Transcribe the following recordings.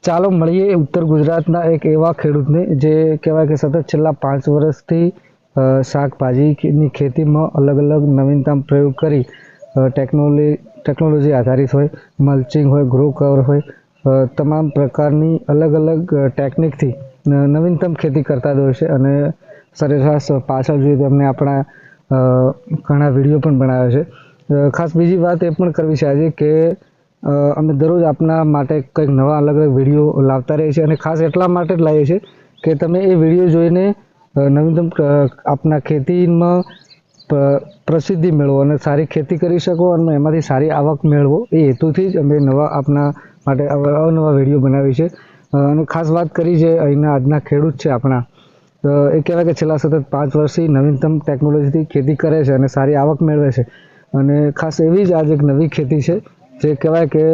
ચાલો મળીએ ઉત્તર ગુજરાતના એક એવા ખેડૂતને જે કહેવાય કે સતત છેલ્લા 5 વર્ષથી શાકભાજીની ખેતીમાં અલગ અલગ નવીનતમ પ્રયોગ કરી ટેકનોલોજી આધારિત હોય, મલ્ચિંગ હોય, ગ્રો કવર હોય, તમામ પ્રકારની અલગ અલગ ટેકનિકથી નવીનતમ ખેતી કરતા જ હોય છે. અને સરેરાશ પાછળ જોઈએ તો એમને આપણા ઘણા વિડીયો પણ બનાવ્યા છે. ખાસ બીજી વાત એ પણ કરવી છે આજે કે અમે દરરોજ આપના માટે કંઈક નવા અલગ અલગ વિડીયો લાવતા રહીએ છીએ અને ખાસ એટલા માટે જ લાવીએ છીએ કે તમે એ વિડીયો જોઈને નવીનતમ આપના ખેતીમાં પ્રસિદ્ધિ મેળવો અને સારી ખેતી કરી શકો અને એમાંથી સારી આવક મેળવો, એ હેતુથી જ અમે આપના માટે અવનવા વિડીયો બનાવીએ છીએ. અને ખાસ વાત કરી છે અહીંના આજના ખેડૂત છે આપણા, એ કહેવાય કે છેલ્લા સતત 5 વર્ષથી નવીનતમ ટેકનોલોજીથી ખેતી કરે છે અને સારી આવક મેળવે છે. અને ખાસ એવી જ આજે એક નવી ખેતી છે જે કહેવાય કે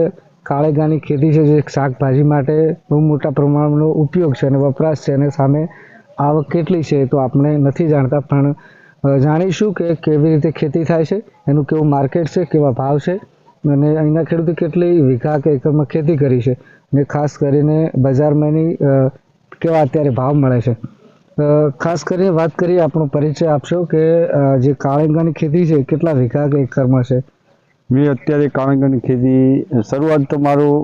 કાળેગાની ખેતી છે, જે શાકભાજી માટે બહુ મોટા પ્રમાણનો ઉપયોગ છે અને વપરાશ છે. અને સામે આવક કેટલી છે તો આપણે નથી જાણતા, પણ જાણીશું કે કેવી રીતે ખેતી થાય છે, એનું કેવું માર્કેટ છે, કેવા ભાવ છે અને અહીંના ખેડૂતે કેટલી વીઘા કે એકરમાં ખેતી કરી છે અને ખાસ કરીને બજારમાં એની કેવા અત્યારે ભાવ મળે છે. ખાસ કરીને વાત કરીએ, આપણો પરિચય આપશો કે જે કાળેંગાની ખેતી છે કેટલા વીઘા કે એકરમાં છે? મેં અત્યારે કાળેંગાની ખેતી શરૂઆત તો મારું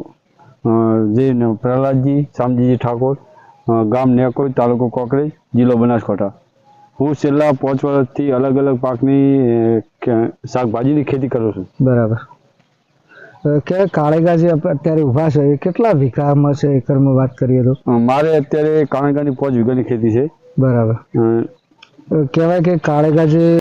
જે પ્રહલાદજી શામજીજી ઠાકોર, ગામ નેકોઈ, તાલુકો કોકરેજ, જિલ્લો બનાસકાંઠા. હું છેલ્લા 5 વર્ષથી અલગ અલગ પાકની શાકભાજીની ખેતી કરું છું. બરાબર. કે કાળેગા જે અત્યારે ઊભા છે એ કેટલા વીઘામાં છે એકરમાં વાત કરીએ તો? મારે અત્યારે કાળેંગાની 5 વીઘાની ખેતી છે. બરાબર. કહેવાય કે કાળેગા જે